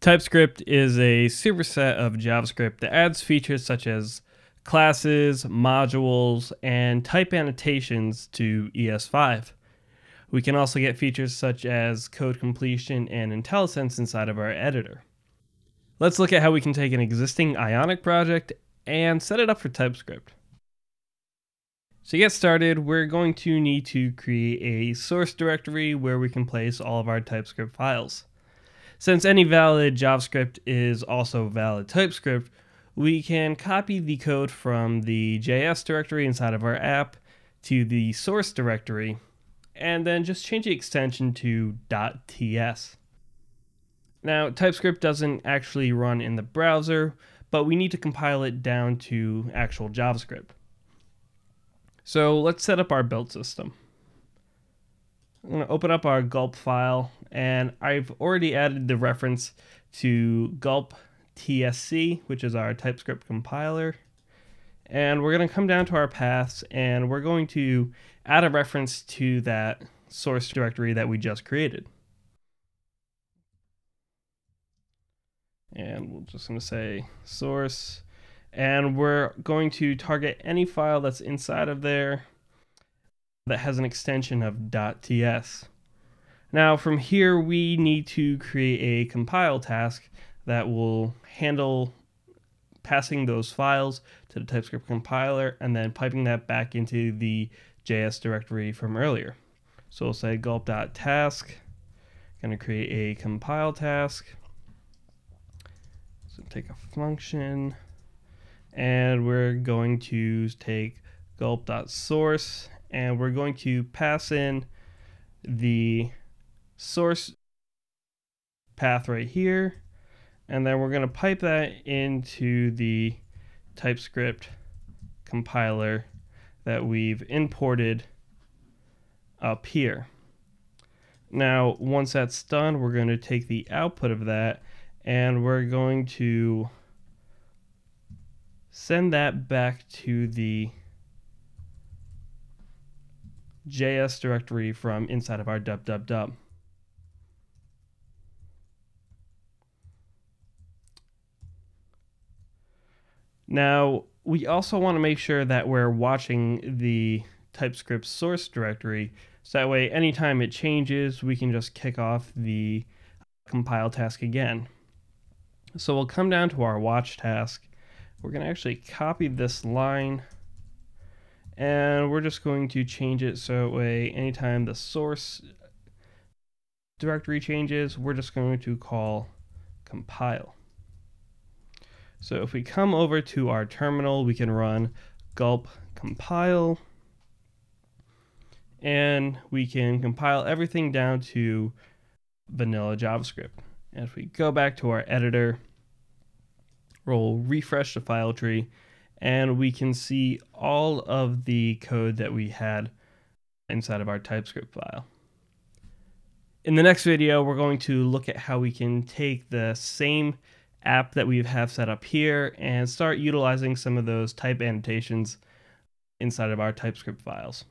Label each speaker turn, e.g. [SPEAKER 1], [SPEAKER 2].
[SPEAKER 1] Typescript is a superset of JavaScript that adds features such as classes, modules, and type annotations to ES5. We can also get features such as code completion and IntelliSense inside of our editor. Let's look at how we can take an existing Ionic project and set it up for Typescript. To get started, we're going to need to create a source directory where we can place all of our Typescript files. Since any valid JavaScript is also valid TypeScript, we can copy the code from the JS directory inside of our app to the source directory, and then just change the extension to .ts. Now, TypeScript doesn't actually run in the browser, but we need to compile it down to actual JavaScript. So let's set up our build system. I'm going to open up our gulp file, and I've already added the reference to gulp tsc, which is our TypeScript compiler. And we're going to come down to our paths, and we're going to add a reference to that source directory that we just created. And we're just going to say source, and we're going to target any file that's inside of there that has an extension of .ts. Now from here we need to create a compile task that will handle passing those files to the TypeScript compiler and then piping that back into the JS directory from earlier. So we'll say gulp.task, going to create a compile task. So take a function, and we're going to take gulp.source, and we're going to pass in the source path right here, and then we're going to pipe that into the TypeScript compiler that we've imported up here. Now, once that's done, we're going to take the output of that, and we're going to send that back to the JS directory from inside of our dub. Now, we also want to make sure that we're watching the TypeScript source directory, so that way anytime it changes, we can just kick off the compile task again. So we'll come down to our watch task. We're going to actually copy this line, and we're just going to change it so that way anytime the source directory changes, we're just going to call compile. So if we come over to our terminal, we can run gulp compile, and we can compile everything down to vanilla JavaScript. And if we go back to our editor, we'll refresh the file tree, and we can see all of the code that we had inside of our TypeScript file. In the next video, we're going to look at how we can take the same app that we have set up here and start utilizing some of those type annotations inside of our TypeScript files.